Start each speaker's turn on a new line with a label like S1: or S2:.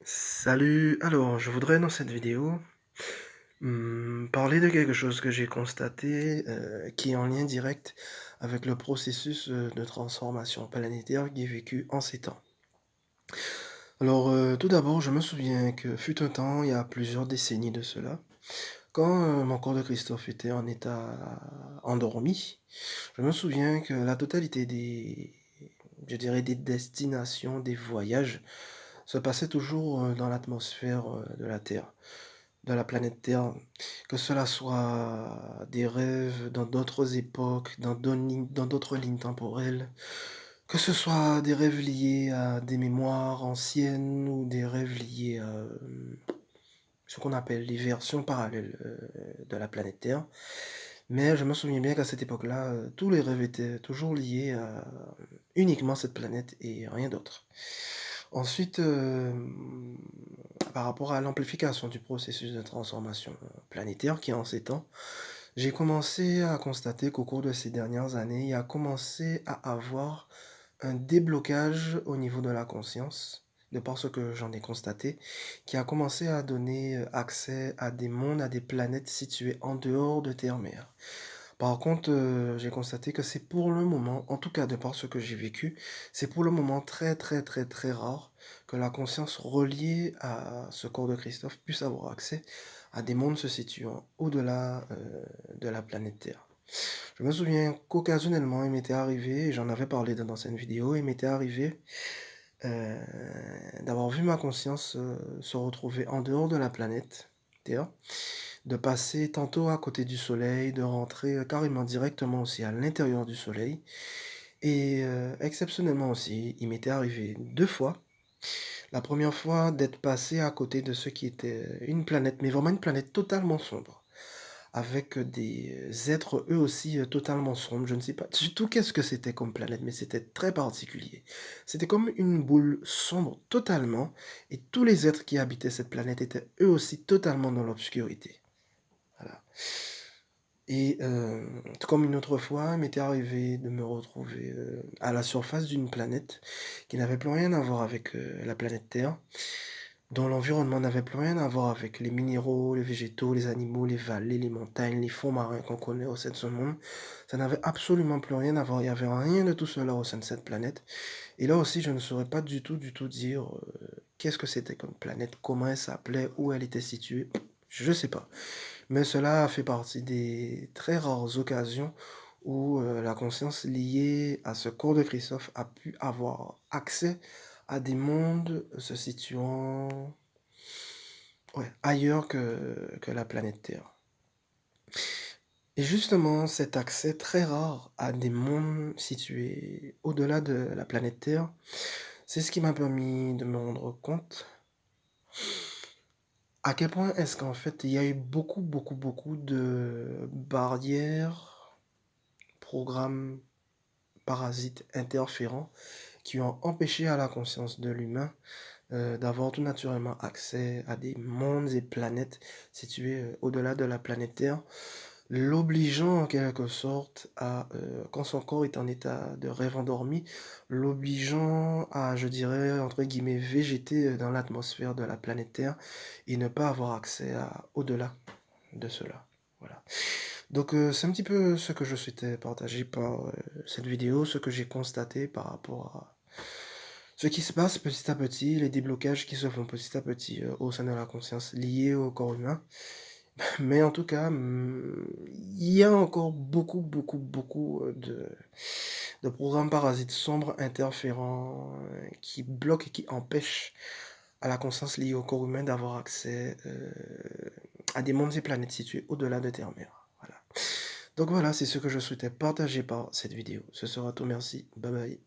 S1: Salut, alors je voudrais dans cette vidéo parler de quelque chose que j'ai constaté qui est en lien direct avec le processus de transformation planétaire qui est vécu en ces temps. Alors tout d'abord, je me souviens que fut un temps, il y a plusieurs décennies de cela, quand mon corps de Christophe était en état endormi, je me souviens que la totalité je dirais des destinations, des voyages, se passait toujours dans l'atmosphère de la Terre. De la planète Terre, que cela soit des rêves dans d'autres époques, dans d'autres lignes temporelles, que ce soit des rêves liés à des mémoires anciennes ou des rêves liés à ce qu'on appelle les versions parallèles de la planète Terre. Mais je me souviens bien qu'à cette époque-là, tous les rêves étaient toujours liés à uniquement cette planète et rien d'autre. Ensuite, par rapport à l'amplification du processus de transformation planétaire qui est en ces temps, j'ai commencé à constater qu'au cours de ces dernières années, il y a commencé à avoir un déblocage au niveau de la conscience, de par ce que j'en ai constaté, qui a commencé à donner accès à des mondes, à des planètes situées en dehors de Terre-Mère. Par contre, j'ai constaté que c'est pour le moment, en tout cas de par ce que j'ai vécu, c'est pour le moment très, très, très, très rare que la conscience reliée à ce corps de Christophe puisse avoir accès à des mondes se situant au-delà, de la planète Terre. Je me souviens qu'occasionnellement, il m'était arrivé, et j'en avais parlé dans d'anciennes vidéos, il m'était arrivé, heu, d'avoir vu ma conscience, se retrouver en dehors de la planète Terre, de passer tantôt à côté du soleil, de rentrer, carrément directement aussi à l'intérieur du soleil et exceptionnellement aussi, il m'était arrivé 2 fois. La première fois d'être passé à côté de ce qui était une planète, mais vraiment une planète totalement sombre, avec des êtres eux aussi, totalement sombres. Je ne sais pas du tout qu'est-ce que c'était comme planète, mais c'était très particulier. C'était comme une boule sombre totalement et tous les êtres qui habitaient cette planète étaient eux aussi totalement dans l'obscurité. Voilà. Et tout comme une autre fois, il m'était arrivé de me retrouver, à la surface d'une planète qui n'avait plus rien à voir avec, la planète Terre, dont l'environnement n'avait plus rien à voir avec les minéraux, les végétaux, les animaux, les vallées, les montagnes, les fonds marins qu'on connaît au sein de ce monde. Ça n'avait absolument plus rien à voir, il y avait rien de tout cela au sein de cette planète et là aussi, je ne saurais pas du tout dire, qu'est-ce que c'était comme planète, comment elle s'appelait, où elle était située, je sais pas. Mais cela fait partie des très rares occasions où, la conscience liée à ce cours de Christophe a pu avoir accès à des mondes se situant, ouais, ailleurs que la planète Terre. Et justement, cet accès très rare à des mondes situés au-delà de la planète Terre, c'est ce qui m'a permis de me rendre compte à quel point est-ce qu'en fait, il y a eu beaucoup, beaucoup, beaucoup de barrières, programmes, parasites, interférents qui ont empêché à la conscience de l'humain, d'avoir tout naturellement accès à des mondes et planètes situés, au-delà de la planète Terre, l'obligeant en quelque sorte à, quand son corps est en état de rêve endormi, l'obligeant à, je dirais, entre guillemets, «végéter», dans l'atmosphère de la planète Terre et ne pas avoir accès à au-delà de cela. Voilà. Donc, c'est un petit peu ce que je souhaitais partager par, cette vidéo, ce que j'ai constaté par rapport à ce qui se passe petit à petit, les déblocages qui se font petit à petit, au sein de la conscience liée au corps humain. Mais en tout cas, il y a encore beaucoup, beaucoup, beaucoup, de programmes parasites sombres, interférents, qui bloquent et qui empêchent à la conscience liée au corps humain d'avoir accès, à des mondes et planètes situés au-delà de Terre-Mère. Voilà. Donc voilà, c'est ce que je souhaitais partager par cette vidéo. Ce sera tout, merci. Bye bye.